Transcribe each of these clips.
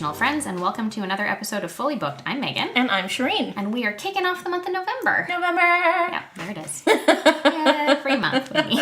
fictional friends, and welcome to another episode of Fully Booked. I'm Megan. And I'm Shireen. And we are kicking off the month of November. Yeah, there it is. Yeah, free month with me.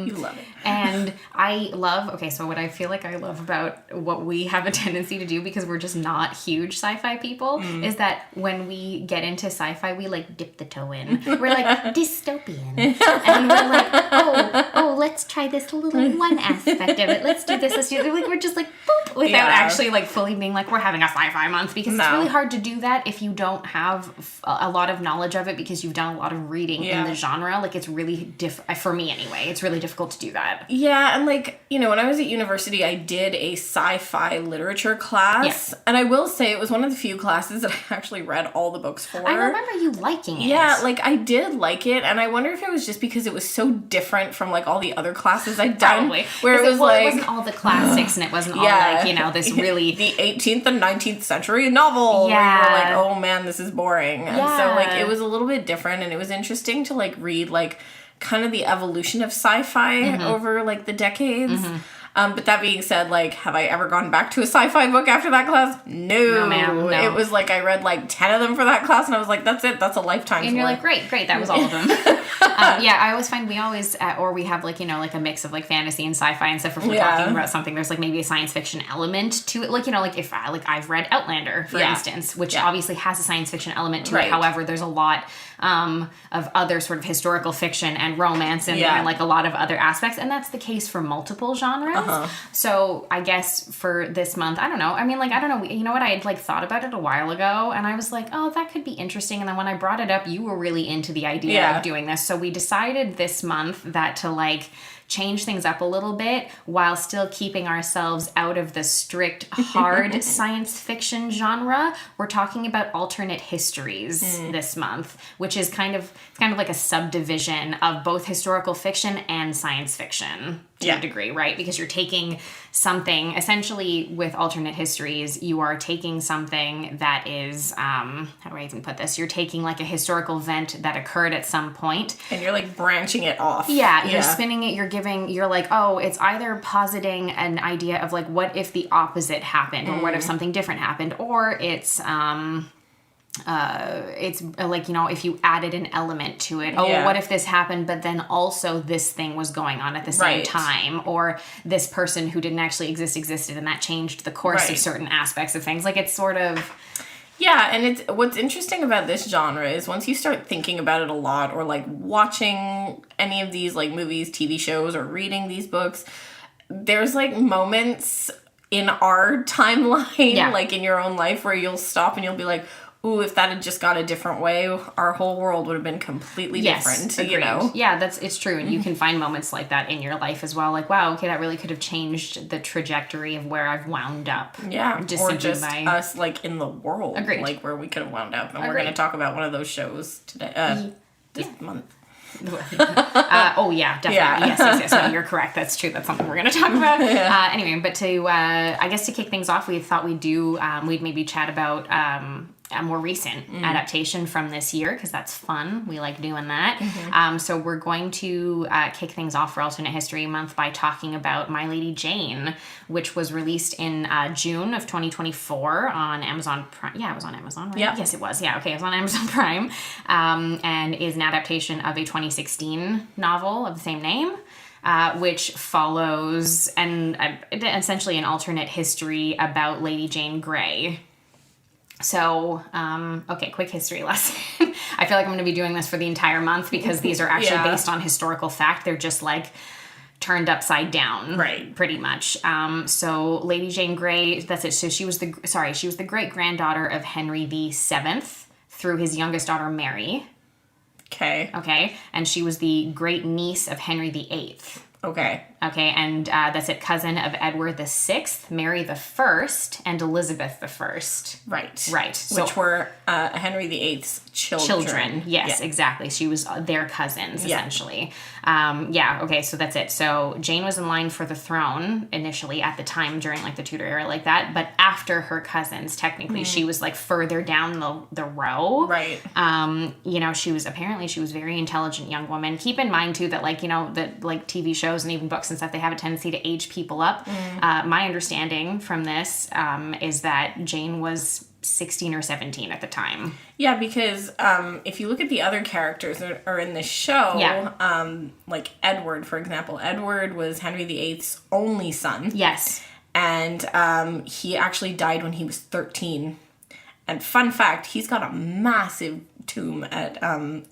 You love it. And I love, so what I feel like I love about what we have a tendency to do, because we're just not huge sci-fi people, is that when we get into sci-fi, we like dip the toe in. We're like, dystopian. And we're like, oh, let's try this little one aspect of it. Let's do this. Like, we're just like, boop, without actually like fully being like, we're having a sci-fi month, because it's really hard to do that if you don't have a lot of knowledge of it, because you've done a lot of reading in the genre. Like, it's really for me anyway, it's really difficult to do that. Yeah, and like, when I was at university, I did a sci-fi literature class, and I will say it was one of the few classes that I actually read all the books for. I remember you liking it. Yeah, like, I did like it, and I wonder if it was just because it was so different from, like, all the other classes I'd done. Probably. Where it was like... it wasn't all the classics, and it wasn't all, like, this really... the 18th and 19th century novel. Yeah. Where you were like, oh man, this is boring. And so, like, it was a little bit different, and it was interesting to, like, read, like, kind of the evolution of sci-fi over, like, the decades. But that being said, like, have I ever gone back to a sci-fi book after that class? No, ma'am, no. It was like I read like 10 of them for that class, and I was like, that's it. That's a lifetime. And you're like, great, that was all of them. I always find we have like, like a mix of like fantasy and sci-fi and stuff. If we're talking about something, there's like maybe a science fiction element to it. Like, like if I've read Outlander, for instance, which obviously has a science fiction element to it. However, there's a lot of other sort of historical fiction and romance and like a lot of other aspects, and that's the case for multiple genres. So I guess for this month, I don't know. I mean, like, I don't know. You know what? I had like thought about it a while ago, and I was like, oh, that could be interesting. And then when I brought it up, you were really into the idea of doing this. So we decided this month that to like change things up a little bit while still keeping ourselves out of the strict hard science fiction genre. We're talking about alternate histories this month, which is kind of like a subdivision of both historical fiction and science fiction to a degree, right? Because you're taking something, essentially with alternate histories, you are taking something that is, how do I even put this? You're taking like a historical event that occurred at some point. And you're like branching it off. Yeah, you're spinning it, you're like, oh, it's either positing an idea of like, what if the opposite happened? Or what if something different happened? Or it's like, if you added an element to it. Oh, what if this happened, but then also this thing was going on at the same time? Or this person who didn't actually existed, and that changed the course of certain aspects of things. Like, it's sort of... Yeah, and what's interesting about this genre is once you start thinking about it a lot, or like watching any of these like movies, TV shows, or reading these books, there's like moments in our timeline, like in your own life, where you'll stop and you'll be like, ooh, if that had just gone a different way, our whole world would have been completely different, agreed. Yeah, it's true. And you can find moments like that in your life as well. Like, wow, okay, that really could have changed the trajectory of where I've wound up. Yeah, or just us, like, in the world. Agreed. Like, where we could have wound up. And we're going to talk about one of those shows today, this month. Oh, yeah, definitely. Yeah. Yes. No, you're correct. That's true. That's something we're going to talk about. Anyway, but I guess to kick things off, we thought we'd maybe chat about a more recent adaptation from this year, because that's fun. We like doing that. So we're going to kick things off for Alternate History Month by talking about My Lady Jane, which was released in June of 2024 on Amazon Prime. Yeah, it was on Amazon, right? Yes, it was. Yeah, okay, it was on Amazon Prime, and is an adaptation of a 2016 novel of the same name. Which follows essentially an alternate history about Lady Jane Grey. So, quick history lesson. I feel like I'm going to be doing this for the entire month, because these are actually based on historical fact. They're just like turned upside down, pretty much. So Lady Jane Grey, that's it. So she was the great-granddaughter of Henry VII through his youngest daughter, Mary. Okay. And she was the great niece of Henry VIII. Okay, and that's it. Cousin of Edward VI, Mary I, and Elizabeth I. Right. So, which were Henry VIII's children. Yes, exactly. She was their cousins, essentially. So that's it. So Jane was in line for the throne initially at the time during like the Tudor era like that, but after her cousins, technically, she was like further down the row. Right. She was a very intelligent young woman. Keep in mind too that like, that like TV shows and even books books and stuff, they have a tendency to age people up. My understanding from this is that Jane was 16 or 17 at the time. Yeah, because if you look at the other characters that are in this show, like Edward, for example, Edward was Henry VIII's only son. Yes. And he actually died when he was 13. And fun fact, he's got a massive tomb at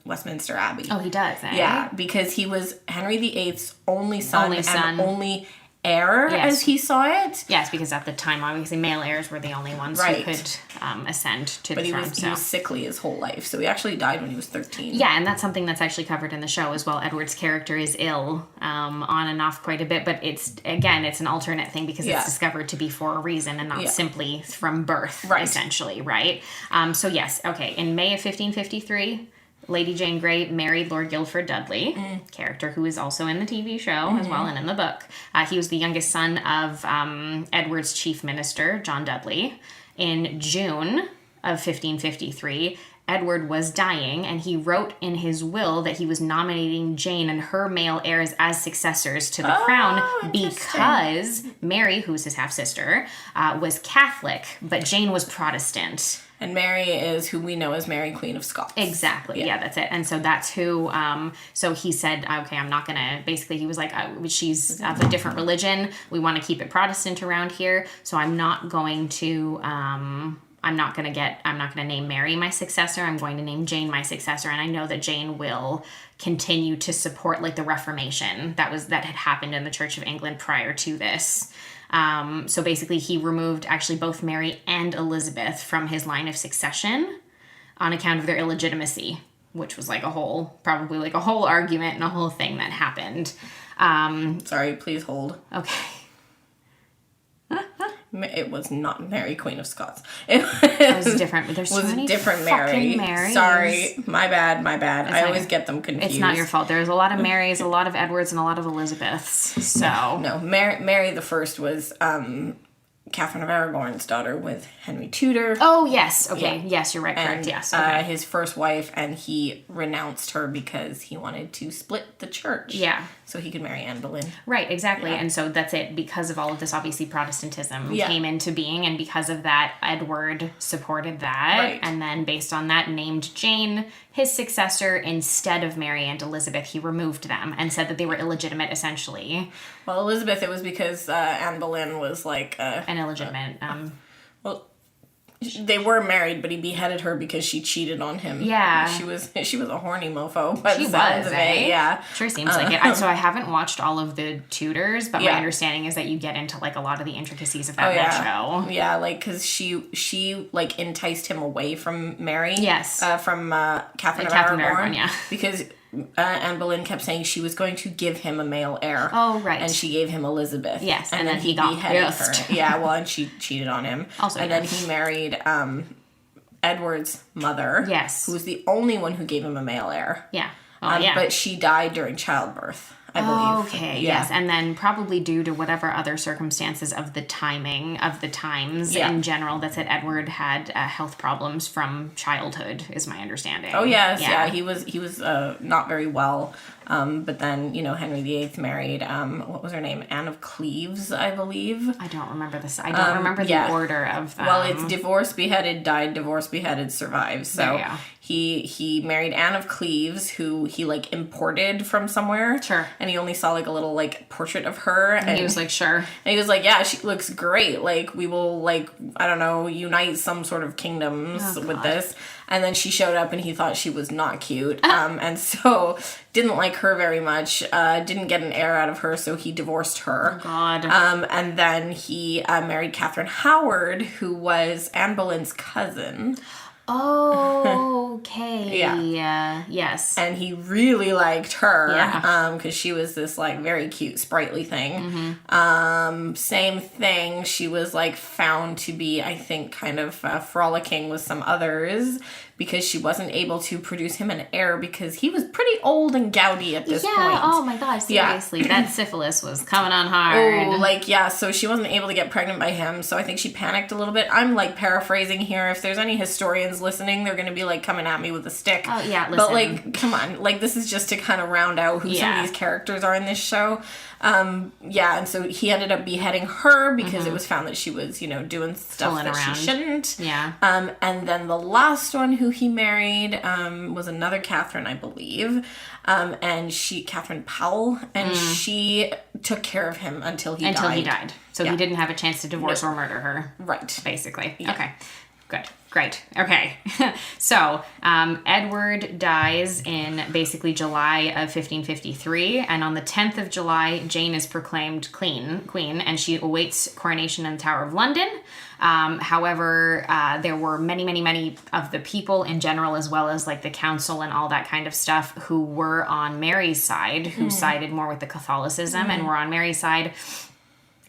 Westminster Abbey. Oh, he does, eh? Yeah, because he was Henry VIII's only son. And only heir, as he saw it. Yes, because at the time, obviously, male heirs were the only ones who could ascend to the throne. But he was sickly his whole life, so he actually died when he was 13. Yeah, and that's something that's actually covered in the show as well. Edward's character is ill on and off quite a bit, but it's an alternate thing because it's discovered to be for a reason and not simply from birth, essentially, right? So yes, okay, in May of 1553... Lady Jane Grey married Lord Guildford Dudley, character who is also in the TV show as well and in the book. He was the youngest son of Edward's chief minister, John Dudley. In June of 1553, Edward was dying, and he wrote in his will that he was nominating Jane and her male heirs as successors to the crown because Mary, who was his half-sister, was Catholic, but Jane was Protestant. And Mary is who we know as Mary, Queen of Scots. Exactly. Yeah, that's it. And so that's who, so he said, okay, I'm not going to, basically he was like, she's of a different religion. We want to keep it Protestant around here. So I'm not going to, I'm not going to name Mary my successor. I'm going to name Jane my successor. And I know that Jane will continue to support like the Reformation that had happened in the Church of England prior to this. So basically he removed actually both Mary and Elizabeth from his line of succession on account of their illegitimacy, which was like probably a whole argument and a whole thing that happened. Sorry, please hold. Okay. It was not Mary, Queen of Scots. It was different. There's so many different Mary. Marys. Sorry, my bad. I always get them confused. It's not your fault. There's a lot of Marys, a lot of Edwards, and a lot of Elizabeths. So no, Mary the First was Catherine of Aragon's daughter with Henry Tudor. Oh yes, okay, yes, you're right. Correct. And, yes, okay. His first wife, and he renounced her because he wanted to split the church. Yeah. So he could marry Anne Boleyn. Right, exactly. Yeah. And so that's it. Because of all of this, obviously, Protestantism came into being. And because of that, Edward supported that. Right. And then based on that, named Jane his successor instead of Mary and Elizabeth. He removed them and said that they were illegitimate, essentially. Well, Elizabeth, it was because Anne Boleyn was like... an illegitimate... well... They were married, but he beheaded her because she cheated on him. Yeah. She was a horny mofo. But she was, eh? Yeah. Sure seems like it. So I haven't watched all of the Tudors, but my understanding is that you get into like a lot of the intricacies of that show. Yeah, like because she like enticed him away from Mary. Yes. From Catherine of Aragon. Yeah. Because Anne Boleyn kept saying she was going to give him a male heir. Oh, right. And she gave him Elizabeth. Yes, and then he beheaded her. Yeah, well, and she cheated on him. Also, and then he married Edward's mother. Yes. Who was the only one who gave him a male heir. Yeah. But she died during childbirth, I believe. Okay, yes. And then probably due to whatever other circumstances of the timing of the times in general, that's it. Edward had health problems from childhood, is my understanding. Oh, yes. Yeah, he was not very well. But then, Henry VIII married, what was her name? Anne of Cleves, I believe. I don't remember this. I don't remember the order of them. Well, it's divorced, beheaded, died, divorced, beheaded, survived. So he married Anne of Cleves, who he, like, imported from somewhere. Sure. And he only saw, like, a little, like, portrait of her. And he was like, sure. And he was like, yeah, she looks great. Like, we will, like, I don't know, unite some sort of kingdoms with this. And then she showed up and he thought she was not cute. And so didn't like her very much. Didn't get an heir out of her, so he divorced her. Oh, God. And then he married Catherine Howard, who was Anne Boleyn's cousin. Oh, okay. Yes. And he really liked her. Because she was this, like, very cute, sprightly thing. Mm-hmm. Same thing. She was, like, found to be, I think, kind of frolicking with some others because she wasn't able to produce him an heir because he was pretty old and gouty at this point. Oh my God, seriously. That syphilis was coming on hard. So she wasn't able to get pregnant by him, so I think she panicked a little bit. I'm, like, paraphrasing here. If there's any historians fans listening, they're going to be, like, coming at me with a stick. Oh, yeah, listen. But, like, come on. Like, this is just to kind of round out who some of these characters are in this show. And so he ended up beheading her because it was found that she was, you know, doing stuff Fooling that around. she shouldn't. Yeah. And then the last one who he married was another Catherine, I believe. Catherine Powell, and she took care of him until he died. So he didn't have a chance to divorce or murder her. Right. Basically. Yeah. Okay. Good. Great. Okay. So, Edward dies in basically July of 1553, and on the 10th of July, Jane is proclaimed queen, and she awaits coronation in the Tower of London. However, there were many of the people in general, as well as like the council and all that kind of stuff, who were on Mary's side, who sided more with the Catholicism and were on Mary's side.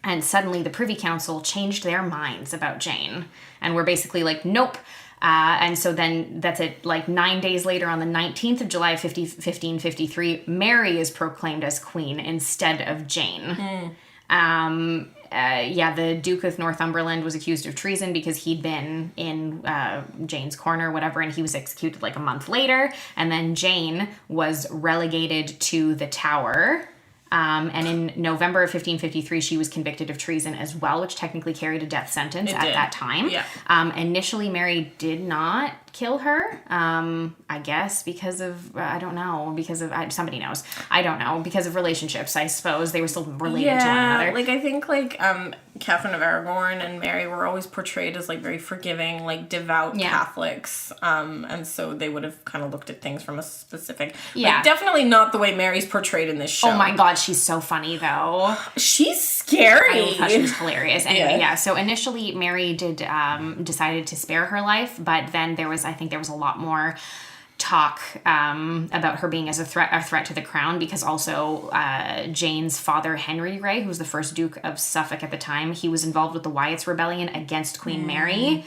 And suddenly the Privy Council changed their minds about Jane and were basically like, nope. And so then that's it. Like 9 days later, on the 19th of July, 1553, Mary is proclaimed as queen instead of Jane. The Duke of Northumberland was accused of treason because he'd been in Jane's corner, whatever, and he was executed like a month later. And then Jane was relegated to the Tower. And in November of 1553, she was convicted of treason as well, which technically carried a death sentence at that time. Yeah. Initially, Mary did not kill her, I guess, because of, I don't know, because of, somebody knows. I don't know, because of relationships, I suppose. They were still related to one another. Like, I think, like, Catherine of Aragon and Mary were always portrayed as, like, very forgiving, like, devout Catholics. And so they would have kind of looked at things from a specific... Like, definitely not the way Mary's portrayed in this show. Oh my God, she's so funny, though. She's scary. I thought she was hilarious. Anyway, so initially Mary did decided to spare her life, but then there was a lot more talk about her being as a threat to the crown, because also Jane's father, Henry VII, who was the first Duke of Suffolk at the time, he was involved with the Wyatt's Rebellion against Queen Mary,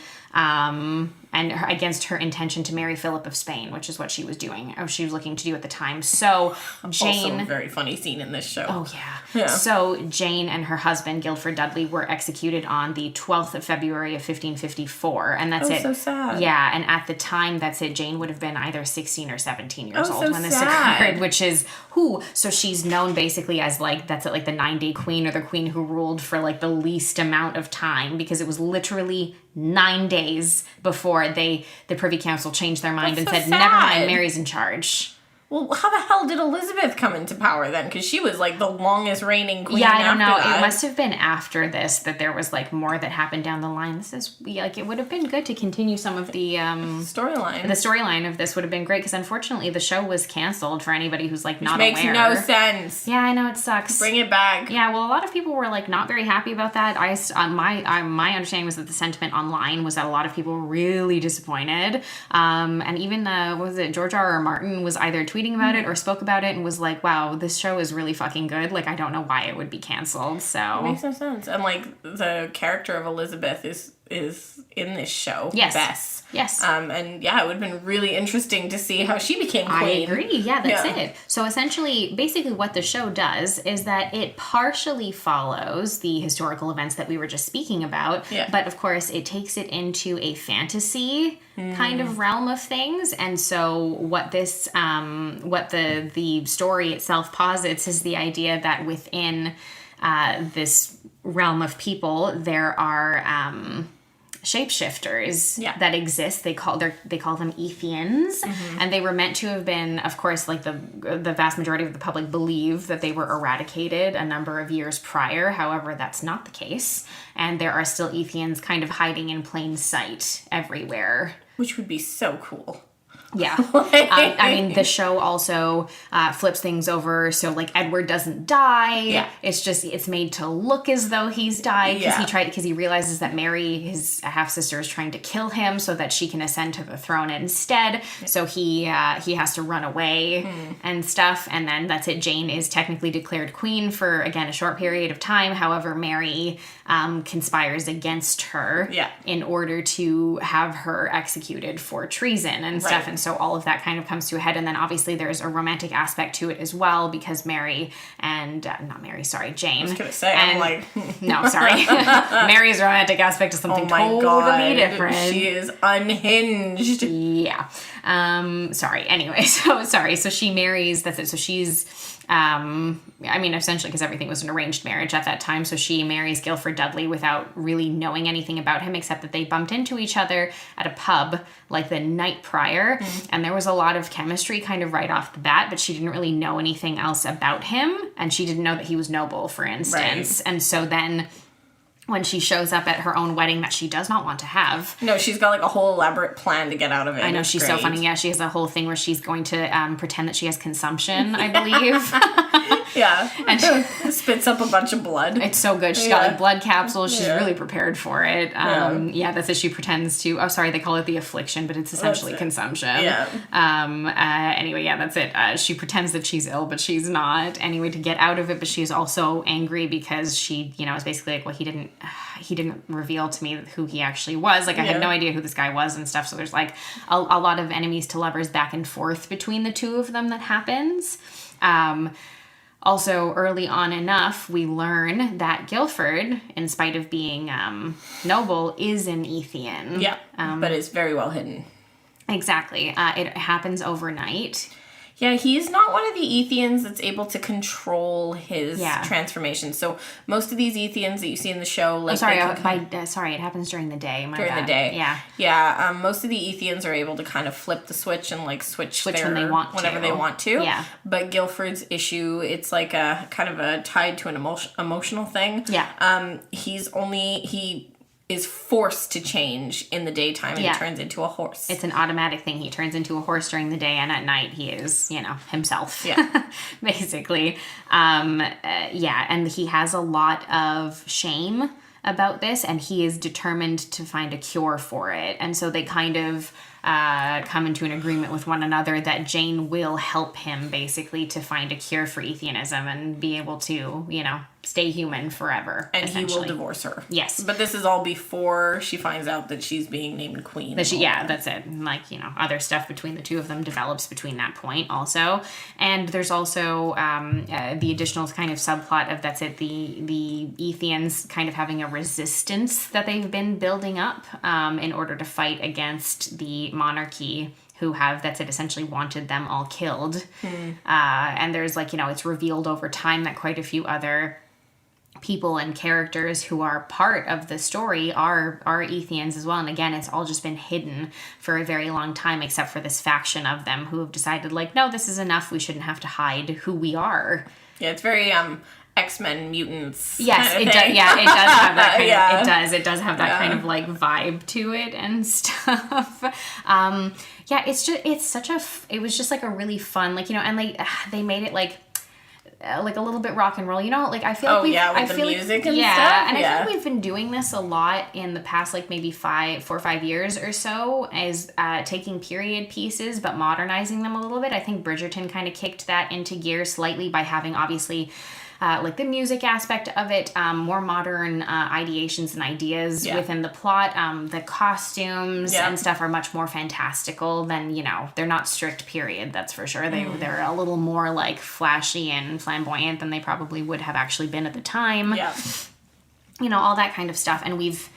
and against her intention to marry Philip of Spain, which is what she was doing, or she was looking to do at the time. So Jane... Also a very funny scene in this show. Oh, yeah. So Jane and her husband, Guildford Dudley, were executed on the 12th of February of 1554, and that's it. So sad. Yeah, and at the time, that's it. Jane would have been either 16 or 17 years old when this occurred, which is, so she's known basically as, like, that's it, like the 9-day queen, or the queen who ruled for, like, the least amount of time, because it was literally 9 days before the Privy Council changed their mind and said, never mind, Mary's in charge. Well, how the hell did Elizabeth come into power then? Because she was, like, the longest reigning queen. Yeah, I don't know. It must have been after this that there was, like, more that happened down the line. This is, like, it would have been good to continue some of the... storyline. The storyline of this would have been great, because unfortunately the show was canceled for anybody who's, like, not aware. Which makes no sense. Yeah, I know, it sucks. Bring it back. Yeah, well, a lot of people were, like, not very happy about that. My understanding was that the sentiment online was that a lot of people were really disappointed. And even, George R.R. Martin was either tweeting about it or spoke about it and was like, wow, this show is really fucking good. Like, I don't know why it would be canceled, so... It makes no sense. And, like, the character of Elizabeth is in this show. Yes. Bess. Yes. And, yeah, it would have been really interesting to see how she became queen. I agree. Yeah, that's it. So, essentially, basically what the show does is that it partially follows the historical events that we were just speaking about, but, of course, it takes it into a fantasy kind of realm of things. And so what this, what the story itself posits is the idea that within this realm of people, there are shapeshifters that exist. They call them Ethians, and they were meant to have been, of course, like the vast majority of the public believe that they were eradicated a number of years prior. However, that's not the case, and there are still Ethians kind of hiding in plain sight everywhere. Which would be so cool. Yeah. I mean, the show also flips things over. So, like, Edward doesn't die. Yeah. It's just, it's made to look as though he's died because he realizes that Mary, his half-sister, is trying to kill him so that she can ascend to the throne instead. Yeah. So he has to run away and stuff. And then that's it. Jane is technically declared queen for, again, a short period of time. However, Mary conspires against her in order to have her executed for treason and stuff. And so all of that kind of comes to a head. And then obviously there's a romantic aspect to it as well, because Jane. I was gonna say, and, I'm like... no, sorry. Mary's romantic aspect is something totally different. She is unhinged. Yeah. Sorry. Anyway, so she marries, that's it. So she's, essentially, because everything was an arranged marriage at that time. So she marries Guildford Dudley without really knowing anything about him, except that they bumped into each other at a pub like the night prior. And there was a lot of chemistry kind of right off the bat, but she didn't really know anything else about him. And she didn't know that he was noble, for instance. Right. And so then when she shows up at her own wedding that she does not want to have. No, she's got like a whole elaborate plan to get out of it. I know, she's so funny. Yeah, she has a whole thing where she's going to pretend that she has consumption, I believe. Yeah. And she spits up a bunch of blood. It's so good. She's got like blood capsules. She's really prepared for it. That's it. She pretends to, they call it the affliction, but it's essentially consumption. Yeah. Anyway, that's it. She pretends that she's ill, but she's not. Anyway, to get out of it, but she's also angry because she, is basically like, well, he didn't reveal to me who he actually was. Like, I had no idea who this guy was and stuff. So there's like a lot of enemies to lovers back and forth between the two of them that happens. Also, early on enough, we learn that Guildford, in spite of being noble, is an Ethian. Yeah, but it's very well hidden. Exactly. It happens overnight. Yeah, he's not one of the Ethians that's able to control his transformation. So most of these Ethians that you see in the show, like it happens during the day. The day, yeah. Most of the Ethians are able to kind of flip the switch and like switch when they want whenever they want to. Yeah. But Guildford's issue, it's like a kind of a tied to an emotional thing. Yeah. He is forced to change in the daytime and he turns into a horse. It's an automatic thing. He turns into a horse during the day, and at night he is, himself. Yeah. Basically. And he has a lot of shame about this, and he is determined to find a cure for it. And so they kind of come into an agreement with one another that Jane will help him basically to find a cure for Ethianism and be able to, stay human forever. And he will divorce her. Yes. But this is all before she finds out that she's being named queen. That's it. And other stuff between the two of them develops between that point also. And there's also the additional kind of subplot of the Ethians kind of having a resistance that they've been building up in order to fight against the monarchy, who have, essentially wanted them all killed. And there's it's revealed over time that quite a few other people and characters who are part of the story are Ethians as well. And again, it's all just been hidden for a very long time, except for this faction of them who have decided no, this is enough. We shouldn't have to hide who we are. Yeah, it's very X-Men mutants. Yes, it does. Yeah, it does have that kind of. It does have that kind of vibe to it and stuff. It was just a really fun and they made it like a little bit rock and roll, I feel like with the music and stuff. I feel like we've been doing this a lot in the past maybe 4 or 5 years or so, is taking period pieces but modernizing them a little bit. I think Bridgerton kind of kicked that into gear slightly by having obviously the music aspect of it, more modern ideations and ideas within the plot. The costumes and stuff are much more fantastical than, they're not strict period, that's for sure. They're a little more flashy and flamboyant than they probably would have actually been at the time. Yeah. All that kind of stuff. And we've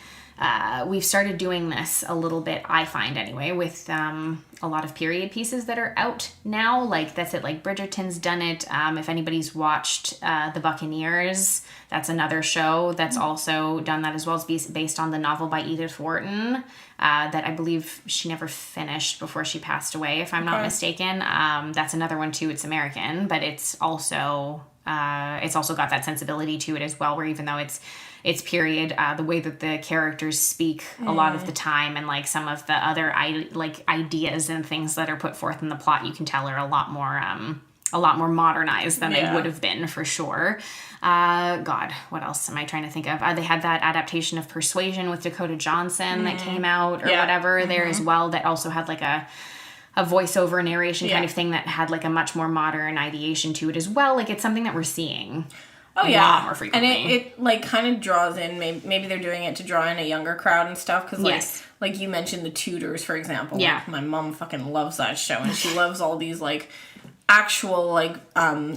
started doing this a little bit, I find anyway, with a lot of period pieces that are out now. That's it. Bridgerton's done it. If anybody's watched The Buccaneers, that's another show that's also done that as well. It's based on the novel by Edith Wharton that I believe she never finished before she passed away, if I'm not mistaken. That's another one too. It's American, but it's also got that sensibility to it as well, where even though it's period, the way that the characters speak a lot of the time, and some of the other ideas and things that are put forth in the plot, you can tell are a lot more modernized than they would have been, for sure. What else am I trying to think of? They had that adaptation of Persuasion with Dakota Johnson that came out or whatever there as well, that also had a voiceover narration kind of thing that had a much more modern ideation to it as well. It's something that we're seeing. Oh, a yeah. lot more frequently. And it like, kind of draws in, maybe they're doing it to draw in a younger crowd and stuff, because, like, Yes. like you mentioned the Tudors, for example. Yeah. Like, my mom fucking loves that show, and she loves all these, like, actual, like,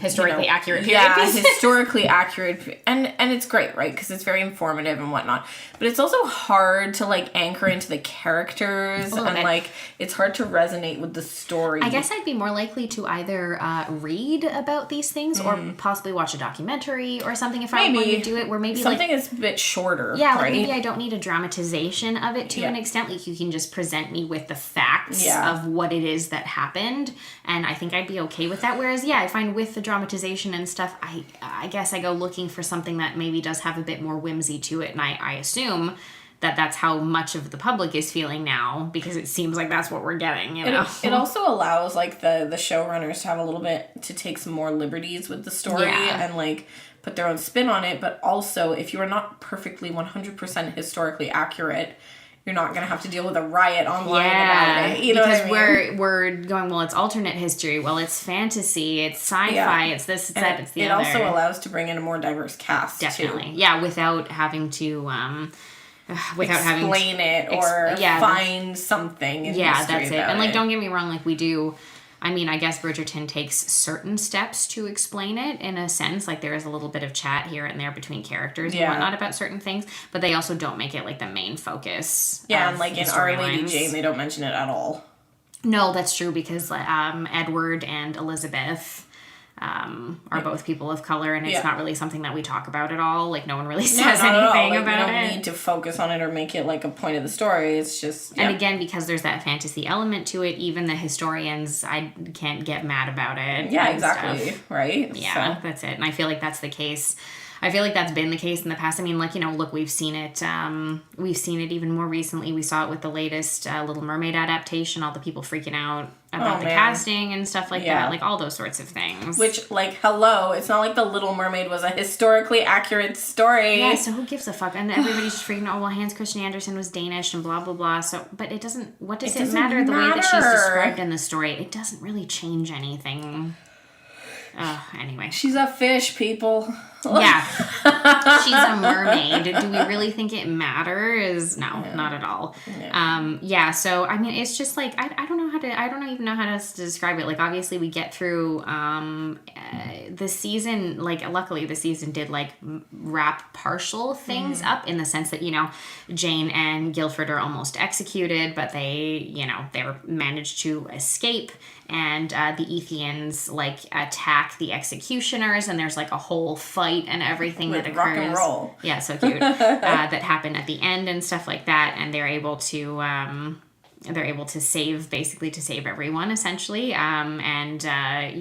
historically accurate period yeah, pieces. historically accurate, and it's great, right, because it's very informative and whatnot, but it's also hard to, like, anchor into the characters, and bit. like, it's hard to resonate with the story. I guess I'd be more likely to either read about these things or possibly watch a documentary or something if I'm going to do it, where maybe something like, is a bit shorter, yeah, right? like maybe I don't need a dramatization of it to an extent. Like, you can just present me with the facts of what it is that happened, and I think I'd be okay with that. Whereas, yeah, I find with the dramatization and stuff, I guess I go looking for something that maybe does have a bit more whimsy to it, and I assume that that's how much of the public is feeling now, because it seems like that's what we're getting, you know? It also allows, like, the showrunners to have a little bit, to take some more liberties with the story and, like, put their own spin on it, but also, if you are not perfectly 100% historically accurate, you're not going to have to deal with a riot online about it. You know because what I mean? we're going, well, it's alternate history, well, it's fantasy, it's sci-fi, it's this, it's that, it's the other. It also allows to bring in a more diverse cast, Definitely. too. Yeah, without having to... explain it or find something in history that's it. And, like, it. don't get me wrong, like, we do... I mean, I guess Bridgerton takes certain steps to explain it, in a sense. Like, there is a little bit of chat here and there between characters and whatnot about certain things, but they also don't make it, like, the main focus. Yeah, and, like, in Our Lady Jane, they don't mention it at all. No, that's true, because Edward and Elizabeth are both people of color, and it's not really something that we talk about at all. Like, no one really says anything like, about it. We don't need to focus on it or make it, like, a point of the story. It's just... And again, because there's that fantasy element to it, even the historians, I can't get mad about it. Yeah, exactly. Stuff. Right? Yeah, so. That's it. And I feel like that's the case. I feel like that's been the case in the past. I mean, like, you know, look, we've seen it even more recently. We saw it with the latest Little Mermaid adaptation, all the people freaking out about the casting and stuff like that, like all those sorts of things. Which, like, hello, it's not like the Little Mermaid was a historically accurate story. Yeah, so who gives a fuck? And everybody's just freaking out, well, Hans Christian Andersen was Danish and blah, blah, blah. So, but it doesn't, what does it matter? The way that she's described in the story, it doesn't really change anything. Anyway. She's a fish, people. Yeah. She's a mermaid. Do we really think it matters? No, not at all. Yeah, so, I mean, it's just like, I don't even know how to describe it. Like, obviously we get through the season, like, luckily the season did, like, wrap partial things up, in the sense that, you know, Jane and Guildford are almost executed, but they, you know, they're managed to escape, and the Ethians, like, attack the executioners, and there's, like, a whole fight and everything that occurs. Rock and roll. Yeah, so cute. That happen at the end and stuff like that, and they're able to save everyone, essentially. You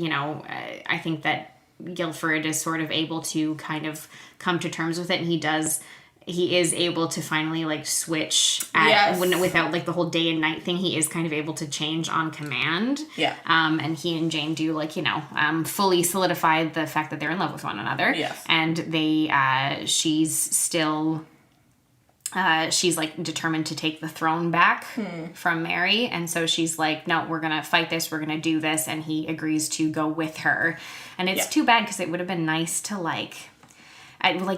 know, I think that Guildford is sort of able to kind of come to terms with it, and he is able to finally, like, switch without, like, the whole day and night thing. He is kind of able to change on command. Yeah. And he and Jane do, like, you know, fully solidify the fact that they're in love with one another. Yes. And she's still... she's, like, determined to take the throne back from Mary. And so she's like, no, we're going to fight this. We're going to do this. And he agrees to go with her. And it's too bad, because it would have been nice to, like...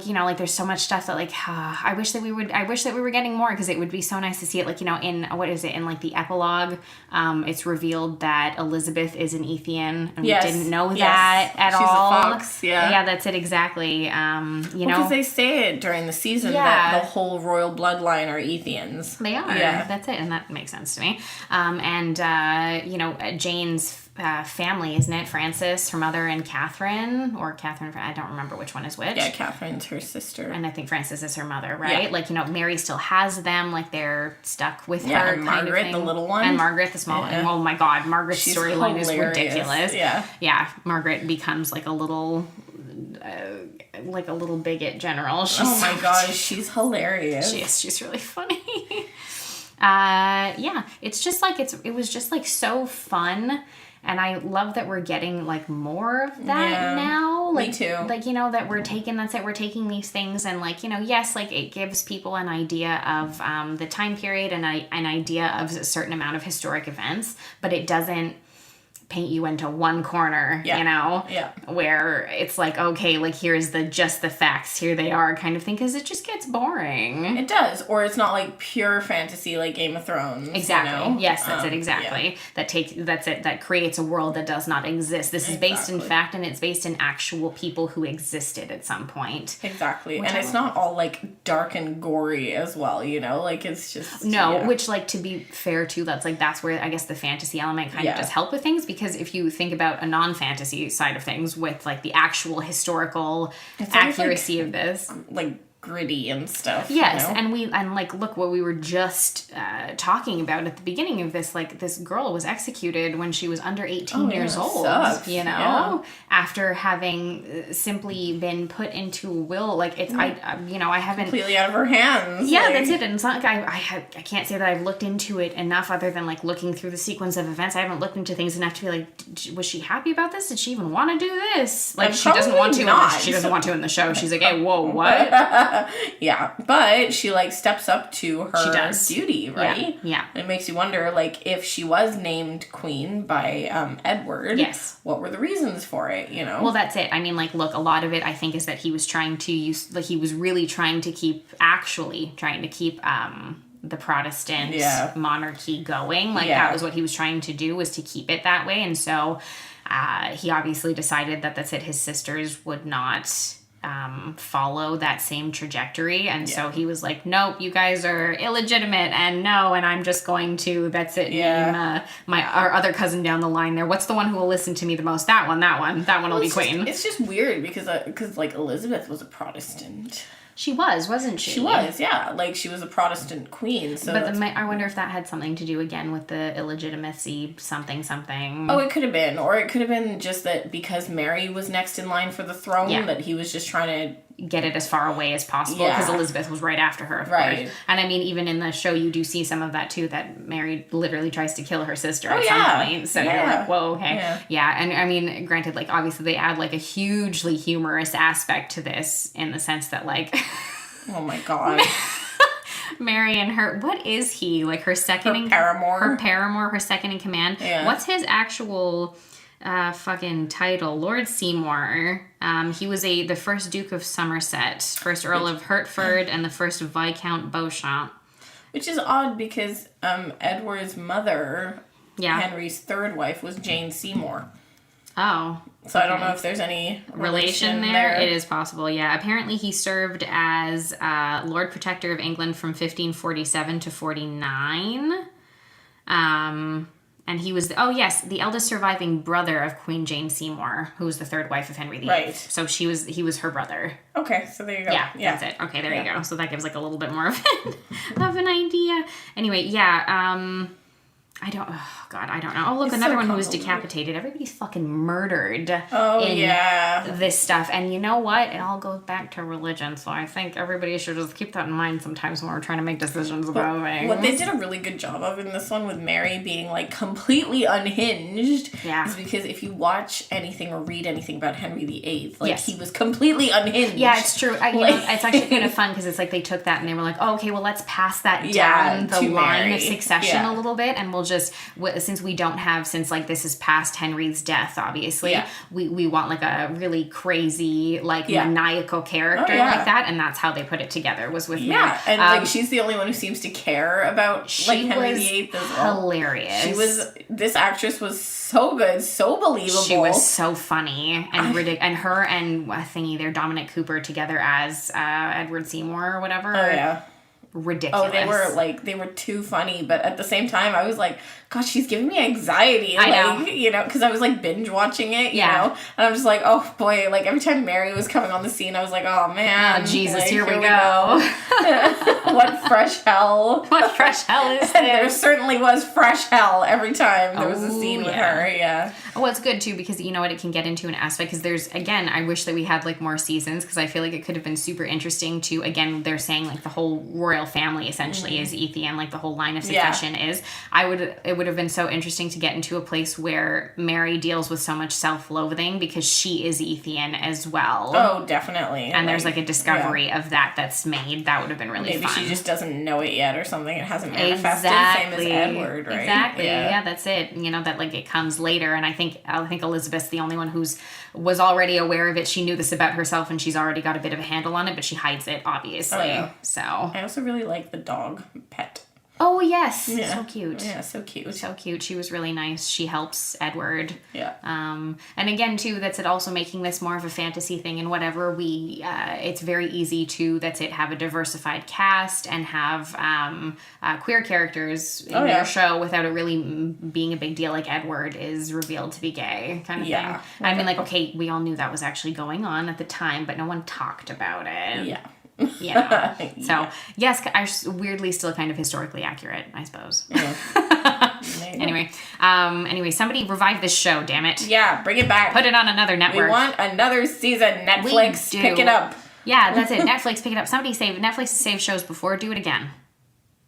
you know, like, there's so much stuff that, like, I wish that we were getting more, because it would be so nice to see it, like, you know, in like the epilogue, it's revealed that Elizabeth is an Ethian, and we didn't know that at all. She's a fox, yeah, that's it, exactly. You know, because they say it during the season that the whole royal bloodline are Ethians. They are. Yeah, that's it, and that makes sense to me. You know, Jane's family, isn't it? Frances, her mother, and Catherine, I don't remember which one is which. Yeah, Catherine's her sister. And I think Frances is her mother, right? Yeah. Like, you know, Mary still has them, like, they're stuck with her. And Margaret, the little one. And Margaret, the small one. And, oh my God, Margaret's storyline is ridiculous. Yeah. Yeah, Margaret becomes, like, a little bigot general. Oh my gosh, she's hilarious. She's really funny. Yeah, it's just, like, it was just, like, so fun. And I love that we're getting, like, more of that now. Like, me too. Like, you know, that we're taking these things, and, like, you know, yes, like, it gives people an idea of the time period and an idea of a certain amount of historic events, but it doesn't paint you into one corner, Yeah. you know? Yeah. Where it's like, okay, like here's just the facts, here they are kind of thing, because it just gets boring. It does. Or it's not like pure fantasy like Game of Thrones. Exactly. You know? Yes, that's it, exactly. Yeah. That creates a world that does not exist. This is based in fact, and it's based in actual people who existed at some point. Exactly. And it's not all like dark and gory as well, you know? Like it's just which, like, to be fair too, that's where I guess the fantasy element kind of does help with things, because if you think about a non-fantasy side of things with like the actual historical accuracy of this, like gritty and stuff. Yes, you know? and like look what we were just talking about at the beginning of this. Like, this girl was executed when she was under 18 years old. Sucks. You know, after having simply been put into a will. Like it's I haven't completely out of her hands. Yeah, that's it. And it's not like I can't say that I've looked into it enough, other than like looking through the sequence of events. I haven't looked into things enough to be like, was she happy about this? Did she even want to do this? Like, she doesn't want to. She doesn't want to in the show. She's like, hey, whoa, what? Yeah, but she like steps up to her duty, right? Yeah. It makes you wonder, like, if she was named queen by Edward. Yes. What were the reasons for it? You know. Well, that's it. I mean, like, look, a lot of it I think is that he was trying to use, like, he was really trying to keep the Protestant monarchy going. Like, that was what he was trying to do, was to keep it that way. And so he obviously decided that that's it. His sisters would not follow that same trajectory, and so he was like, nope, you guys are illegitimate, and I'm just going to name our other cousin down the line there. What's the one who will listen to me the most? That one will be queen. It's just weird because like Elizabeth was a Protestant. She wasn't she? She was, yeah. Like, she was a Protestant queen. So but I wonder if that had something to do, again, with the illegitimacy something. Oh, it could have been. Or it could have been just that because Mary was next in line for the throne, that he was just trying to get it as far away as possible, because Elizabeth was right after her, of course. And I mean, even in the show, you do see some of that too, that Mary literally tries to kill her sister at some point. So you're like, whoa, okay. Yeah, and I mean, granted, like, obviously they add like a hugely humorous aspect to this, in the sense that, like, oh my god. Mary and what is he? Like, her paramour? Her paramour, her second in command. Yeah. What's his actual fucking title? Lord Seymour. He was the first Duke of Somerset, first Earl of Hertford, and the first Viscount Beauchamp. Which is odd, because Edward's mother, Henry's third wife, was Jane Seymour. Oh. So I don't know if there's any relation there. It is possible, yeah. Apparently he served as Lord Protector of England from 1547 to 49. And he was, the eldest surviving brother of Queen Jane Seymour, who was the third wife of Henry VIII. Right. So he was her brother. Okay, so there you go. Yeah, that's it. Okay, there you go. So that gives like a little bit more of an idea. Anyway, I don't know. Oh, look, another one who was decapitated. Everybody's fucking murdered in this stuff. And you know what? It all goes back to religion. So I think everybody should just keep that in mind sometimes when we're trying to make decisions about things. What they did a really good job of in this one, with Mary being like completely unhinged, is because if you watch anything or read anything about Henry VIII, like, he was completely unhinged. Yeah, it's true. It's actually kind of fun, because it's like they took that and they were like, oh, okay, well, let's pass that down the line of succession a little bit, and we'll just, since like this is past Henry's death, obviously, we want like a really crazy, like, maniacal character like that, and that's how they put it together, was with Mary. And like, she's the only one who seems to care about like Henry VIII as well. Hilarious. This actress was so good, so believable. She was so funny and ridiculous. And her and Dominic Cooper together as Edward Seymour or whatever. Oh yeah. Ridiculous. Oh, they were too funny, but at the same time I was like, gosh, she's giving me anxiety. I know. You know, because I was like binge watching it, you know, and I'm just like, oh boy, like every time Mary was coming on the scene, I was like, oh man. Oh Jesus, like, here we go. What fresh hell. What fresh hell is this? There certainly was fresh hell every time there was a scene with her, Well, it's good too, because you know what, it can get into an aspect, because there's, again, I wish that we had like more seasons, because I feel like it could have been super interesting to, again, they're saying like the whole royal royal family essentially is Ethian, like the whole line of succession is. It would have been so interesting to get into a place where Mary deals with so much self-loathing because she is Ethian as well. Oh, definitely. And there's like a discovery of that's made. That would have been really fun. Maybe she just doesn't know it yet or something. It hasn't manifested. Same as Edward, right? Exactly. Yeah, that's it. You know, that like it comes later. And I think Elizabeth's the only one was already aware of it. She knew this about herself and she's already got a bit of a handle on it, but she hides it, obviously. Oh, yeah. So I also really like the dog pet. Oh, yes. Yeah. So cute. Yeah, so cute. So cute. She was really nice. She helps Edward. Yeah. And again, too, that's it also making this more of a fantasy thing and whatever. It's very easy to, have a diversified cast and have queer characters in your show without it really being a big deal. Like Edward is revealed to be gay kind of thing. I mean, like, okay, we all knew that was actually going on at the time, but no one talked about it. Yeah. Yeah. So, yes, weirdly still kind of historically accurate, I suppose. Yeah. Anyway, somebody revive this show, damn it. Yeah, bring it back. Put it on another network. We want another season. Netflix, pick it up. Yeah, that's it. Netflix, pick it up. Netflix saved shows before. Do it again.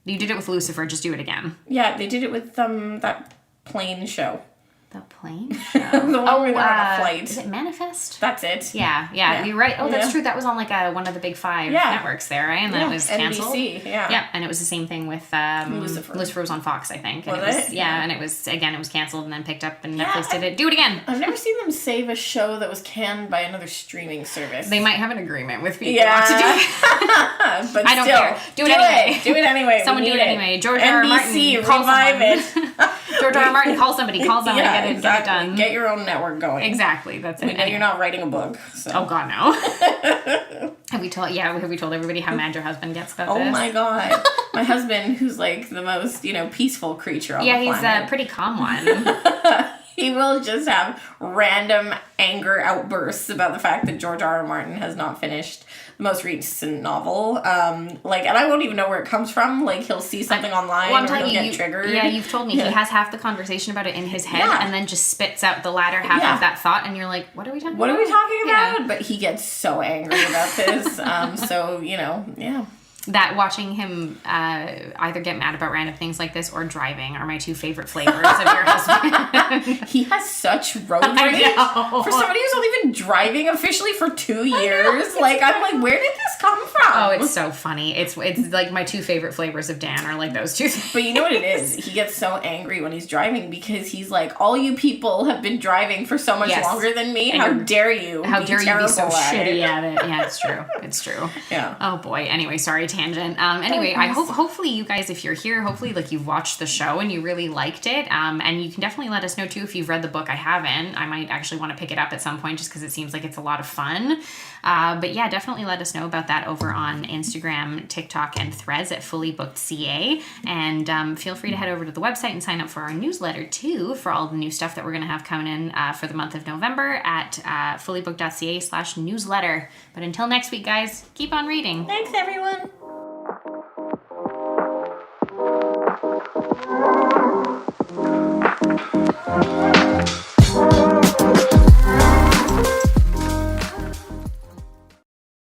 You did it with Lucifer. Just do it again. Yeah, they did it with that plane show. The plane show? The one where they're on a flight. Is it Manifest? That's it. Yeah. You're right. Oh, that's true. That was on like one of the big 5 networks there, right? And then it was canceled. NBC, Yeah, and it was the same thing with Lucifer. Lucifer was on Fox, I think. And was it? Yeah, and it was canceled and then picked up and Netflix did it. Do it again. I've never seen them save a show that was canned by another streaming service. They might have an agreement with people not to do it. But I don't care. Do it anyway. Do it anyway. Someone do it anyway. George R. R. Martin. Revive it. George R. R. Martin, call somebody. Call someone to get it done. Get your own network going. Exactly. That's it. We know you're not writing a book. So. Oh God, no. Have we told everybody how mad your husband gets about this? Oh my God. My husband, who's like the most, peaceful creature on the planet. Yeah, he's a pretty calm one. He will just have random anger outbursts about the fact that George R. R. Martin has not finished the most recent novel. And I won't even know where it comes from. Like, he'll see something online or he'll get triggered. Yeah, you've told me. He has half the conversation about it in his head and then just spits out the latter half of that thought and you're like, what are we talking about? What are we talking about? But he gets so angry about this. That watching him either get mad about random things like this or driving are my 2 favorite flavors of your husband. He has such road rage. For somebody who's only been driving officially for 2 years. I'm like, where did this come from? Oh, it's so funny. It's like my 2 favorite flavors of Dan are like those 2 things. But you know what it is? He gets so angry when he's driving because he's like, all you people have been driving for so much longer than me. And how dare you? How dare you be so shitty at it? Yeah, it's true. It's true. Yeah. Oh boy. Anyway, sorry, tangent. I hopefully you guys, if you're here, hopefully you've watched the show and you really liked it. And you can definitely let us know too if you've read the book. I haven't. I might actually want to pick it up at some point just because it seems like it's a lot of fun. But yeah, definitely let us know about that over on Instagram, TikTok, and Threads at fullybookedca. And feel free to head over to the website and sign up for our newsletter too for all the new stuff that we're going to have coming in for the month of November at fullybooked.ca/newsletter. But until next week, guys, keep on reading. Thanks, everyone.